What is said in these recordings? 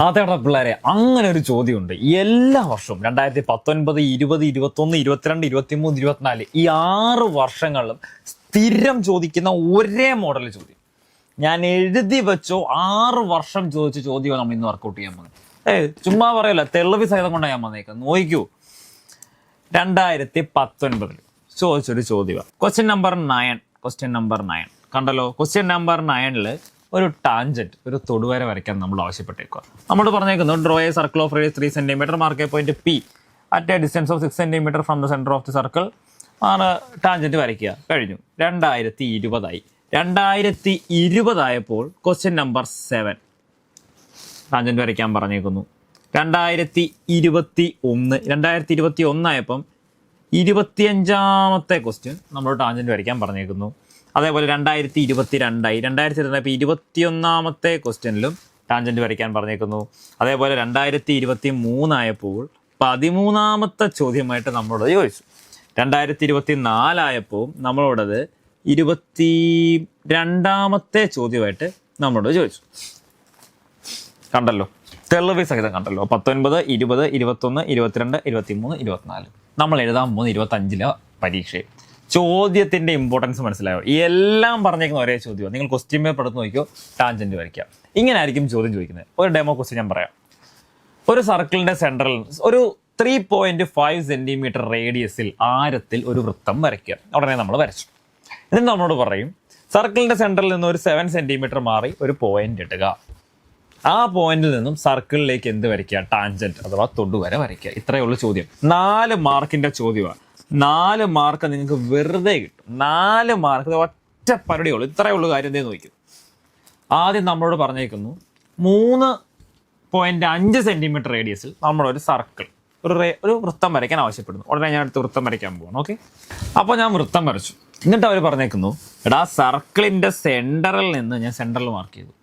അതേടാ പിള്ളേരെ, അങ്ങനെ ഒരു ചോദ്യമുണ്ട് എല്ലാ വർഷവും 2019, 20, 21, 22, 23, 24 ഈ 6 വർഷങ്ങളിലും സ്ഥിരം ചോദിക്കുന്ന ഒരേ മോഡൽ ചോദ്യം. ഞാൻ എഴുതി വെച്ചോ 6 വർഷം ചോദിച്ച ചോദ്യമാണ് നമ്മൾ ഇന്ന് വർക്കൗട്ട് ചെയ്യാൻ പോകുന്നത്. ചുമ്മാ പറയല്ല, തെളിവ് സഹിതം കൊണ്ടാണ് ഞാൻ വന്നേക്കാം. നോക്കൂ, 2019 ചോദിച്ചൊരു ചോദ്യമാണ്. ക്വസ്റ്റ്യൻ നമ്പർ 9 കണ്ടല്ലോ. ക്വസ്റ്റ്യൻ നമ്പർ 9 ഒരു ടാൻജന്റ്, ഒരു തൊടുവര വരയ്ക്കാൻ നമ്മൾ ആവശ്യപ്പെട്ടേക്കുക. നമ്മൾ പറഞ്ഞേക്കുന്നു draw a circle of radius 3 cm, mark a point p at a distance of 6 cm from the centre of the circle ആണ് ടാൻജന്റ് വരയ്ക്കുക. കഴിഞ്ഞു. 2020 ആയപ്പോൾ ക്വസ്റ്റ്യൻ നമ്പർ 7 ടാൻജന്റ് വരയ്ക്കാൻ പറഞ്ഞേക്കുന്നു. 2021 ആയപ്പം 25ാമത്തെ ക്വസ്റ്റ്യൻ നമ്മൾ ടാൻജന്റ് വരയ്ക്കാൻ പറഞ്ഞേക്കുന്നു. അതേപോലെ 2022 21ാമത്തെ ക്വസ്റ്റ്യനിലും ടാൻജന്റ് വരയ്ക്കാൻ പറഞ്ഞേക്കുന്നു. അതേപോലെ 2023 ആയപ്പോൾ 13ാമത്തെ ചോദ്യമായിട്ട് നമ്മളോട് ചോദിച്ചു. 2024 ആയപ്പോൾ നമ്മളോടത് 22ാമത്തെ ചോദ്യമായിട്ട് നമ്മളോട് ചോദിച്ചു. കണ്ടല്ലോ, തെളിവ് സഹിതം കണ്ടല്ലോ. 19, 20, 21, 22, 23, 24 നമ്മൾ എഴുതാൻ പോകുന്ന 25ലെ പരീക്ഷ. ചോദ്യത്തിന്റെ ഇമ്പോർട്ടൻസ് മനസ്സിലായോ? എല്ലാം പറഞ്ഞേക്കുന്ന ഒരേ ചോദ്യമാണ്. നിങ്ങൾ ക്വസ്റ്റ്യൻ പേപ്പർ എടുത്ത് നോക്കിയോ, ടാൻജന്റ് വരയ്ക്കാം. ഇങ്ങനെ ആയിരിക്കും ചോദ്യം ചോദിക്കുന്നത്. ഒരു ഡെമോ ക്വസ്റ്റ്യൻ ഞാൻ പറയാം. ഒരു സർക്കിളിന്റെ സെൻട്രൽ ഒരു 3.5 cm റേഡിയസിൽ ആരത്തിൽ ഒരു വൃത്തം വരയ്ക്കുക. ഉടനെ നമ്മൾ വരച്ചു. എന്നിട്ട് നമ്മളോട് പറയും സർക്കിളിന്റെ സെൻട്രൽ നിന്ന് ഒരു 7 cm മാറി ഒരു പോയിന്റ് ഇടുക. ആ പോയിന്റിൽ നിന്നും സർക്കിളിലേക്ക് എന്ത് വരയ്ക്കുക? ടാൻജന്റ് അഥവാ തൊടുവര വരയ്ക്കുക. ഇത്രയേ ഉള്ളൂ ചോദ്യം. 4 മാർക്കിന്റെ ചോദ്യമാണ്. 4 മാർക്ക് നിങ്ങൾക്ക് വെറുതെ കിട്ടും. 4 മാർക്ക് ഒറ്റ പരിപാടിയുള്ളൂ. ഇത്രയേ ഉള്ളൂ കാര്യം. എന്തേ നോക്കും. ആദ്യം നമ്മളോട് പറഞ്ഞേക്കുന്നു 3.5 cm റേഡിയസിൽ നമ്മളൊരു സർക്കിൾ ഒരു വൃത്തം വരയ്ക്കാൻ ആവശ്യപ്പെടുന്നു. ഉടനെ ഞാൻ അടുത്ത് വൃത്തം വരയ്ക്കാൻ പോകണം. ഓക്കെ, അപ്പോൾ ഞാൻ വൃത്തം വരച്ചു. എന്നിട്ട് അവർ പറഞ്ഞേക്കുന്നു, എടാ സർക്കിളിന്റെ സെന്ററിൽ നിന്ന് ഞാൻ സെന്ററിൽ മാർക്ക് ചെയ്തു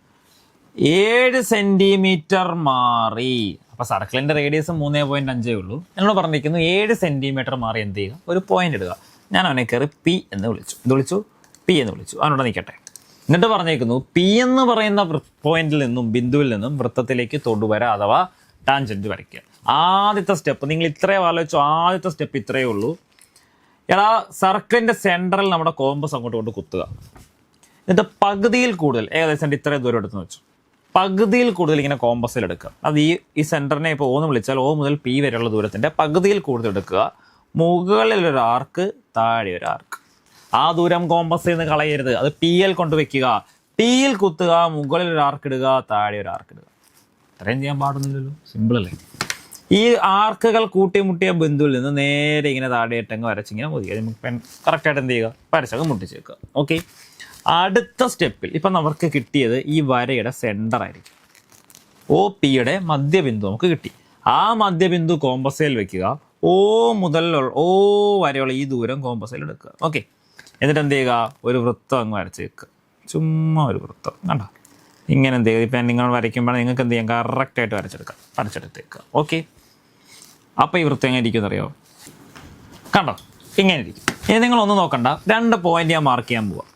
7 cm മാറി. അപ്പൊ സർക്കിളിന്റെ റേഡിയസ് 3.5 ഉള്ളൂ. എന്നോട് പറഞ്ഞിരിക്കുന്നു 7 cm മാറി എന്ത് ചെയ്യുക? ഒരു പോയിന്റ് ഇടുക. ഞാൻ അവനെ കയറി പി എന്ന് വിളിച്ചു. പി എന്ന് വിളിച്ചു. അവനോട് നിൽക്കട്ടെ. എന്നിട്ട് പറഞ്ഞേക്കുന്നു പി എന്ന് പറയുന്ന പോയിന്റിൽ നിന്നും ബിന്ദുവിൽ നിന്നും വൃത്തത്തിലേക്ക് തൊടുവര അഥവാ ടാൻജന്റ് വരയ്ക്കുക. ആദ്യത്തെ സ്റ്റെപ്പ് നിങ്ങൾ ഇത്രയും ആലോചിച്ചു. ആദ്യത്തെ സ്റ്റെപ്പ് ഇത്രയേ ഉള്ളൂ. എടാ സർക്കിളിന്റെ സെന്ററിൽ നമ്മുടെ കോമ്പസ് അങ്ങോട്ട് കൊണ്ട് കുത്തുക. എന്നിട്ട് പകുതിയിൽ കൂടുതൽ, ഏകദേശം ഇത്രയും ദൂരം എടുത്തെന്ന് വെച്ചു, പകുതിയിൽ കൂടുതൽ ഇങ്ങനെ കോമ്പസിൽ എടുക്കുക. അത് ഈ സെന്ററിനെ ഇപ്പോൾ O എന്ന് വിളിച്ചാൽ O മുതൽ P വരെയുള്ള ദൂരത്തിന്റെ പകുതിയിൽ കൂടുതൽ എടുക്കുക. മുകളിൽ ഒരു ആർക്ക്, താഴെ ഒരു ആർക്ക്. ആ ദൂരം കോമ്പസിൽ നിന്ന് കളയരുത്. അത് PL കൊണ്ട് വെക്കുക. PL കുത്തുക, മുകളിൽ ഒരു ആർക്ക് ഇടുക, താഴെ ഒരു ആർക്ക് ഇടുക. ഇത്രയും ചെയ്യാൻ പാടുന്നില്ലല്ലോ. സിമ്പിൾ അല്ലേ? ഈ ആർക്കുകൾ കൂട്ടിമുട്ടിയ ബിന്ദുവിൽ നിന്ന് നേരെ ഇങ്ങനെ താഴെയിട്ടങ്ങ് വരച്ചിങ്ങനെ മതി. കറക്റ്റായിട്ട് എന്ത് ചെയ്യുക? വരച്ചങ്ങ് മുട്ടിച്ചേക്കുക. ഓക്കെ, അടുത്ത സ്റ്റെപ്പിൽ ഇപ്പം നമുക്ക് കിട്ടിയത് ഈ വരയുടെ സെൻറ്റർ ആയിരിക്കും. OPയുടെ മധ്യബിന്ദു നമുക്ക് കിട്ടി. ആ മധ്യബിന്ദു കോമ്പസിൽ വെക്കുക. O വരെയുള്ള ഈ ദൂരം കോമ്പസിൽ എടുക്കുക. ഓക്കെ, എന്നിട്ട് എന്ത് ചെയ്യുക? ഒരു വൃത്തം അങ്ങ് വരച്ച് വെക്കുക. ചുമ്മാ ഒരു വൃത്തം കണ്ടോ? ഇങ്ങനെ എന്ത് ചെയ്യുക? ഇപ്പം നിങ്ങൾ വരയ്ക്കുമ്പോൾ നിങ്ങൾക്ക് എന്ത് ചെയ്യാം? കറക്റ്റായിട്ട് വരച്ചെടുത്തേക്കുക. ഓക്കെ, അപ്പോൾ ഈ വൃത്തം എങ്ങനെ ഇരിക്കും അറിയോ? കണ്ടോ? ഇങ്ങനെ ഇരിക്കും. ഇനി നിങ്ങളൊന്നും നോക്കണ്ട. 2 പോയിന്റ് ഞാൻ മാർക്ക് ചെയ്യാൻ പോവാം.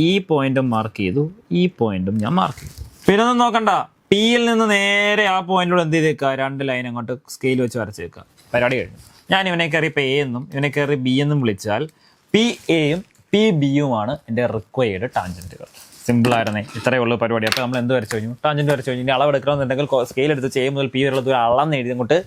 ഈ പോയിന്റും മാർക്ക് ചെയ്തു, ഈ പോയിന്റും ഞാൻ മാർക്ക് ചെയ്തു. പിന്നെ ഒന്നും നോക്കണ്ട. പിയിൽ നിന്ന് നേരെ ആ പോയിന്റിലൂടെ എന്ത് ചെയ്തേക്കുക? 2 ലൈൻ അങ്ങോട്ട് സ്കെയിൽ വെച്ച് വരച്ചേക്കുക. പരിപാടി കഴിഞ്ഞു. ഞാൻ ഇവനെ കയറി ഇപ്പോൾ A എന്നും ഇവനെ കയറി B എന്നും വിളിച്ചാൽ PAയും PBയുമാണ് എൻ്റെ റിക്വയർഡ് ടാൻജന്റുകൾ. സിമ്പിളായിരുന്നേ. ഇത്രയേ ഉള്ളൂ പരിപാടി. അപ്പോൾ നമ്മൾ എന്ത് വരച്ചു കഴിഞ്ഞു? ടാൻജന്റ് വരച്ചു കഴിഞ്ഞു. ഇനി അളവെടുക്കണമെന്നുണ്ടെങ്കിൽ സ്കെയിൽ എടുത്ത് A മുതൽ P വരെയുള്ള ദൂരം അളന്ന് എഴുതി അങ്ങോട്ട്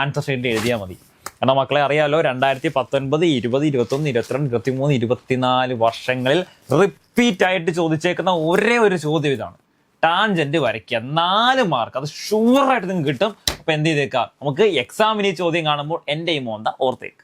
ആൻസർ ഷീറ്റിൽ എഴുതിയാൽ മതി. കാരണം മക്കളെ അറിയാമല്ലോ, 2019, 20, 21, 22, 23, 24 വർഷങ്ങളിൽ റിപ്പീറ്റ് ആയിട്ട് ചോദിച്ചേക്കുന്ന ഒരേ ഒരു ചോദ്യം ഇതാണ്. ടാൻജന്റ് വരയ്ക്കുക. 4 മാർക്ക്. അത് ഷുവറായിട്ട് നിങ്ങൾക്ക് കിട്ടും. അപ്പോൾ എന്ത് ചെയ്തേക്കാം? നമുക്ക് എക്സാമിന് ഈ ചോദ്യം കാണുമ്പോൾ എൻ്റെ ഈ മോന്ത ഓർത്തേക്കുക.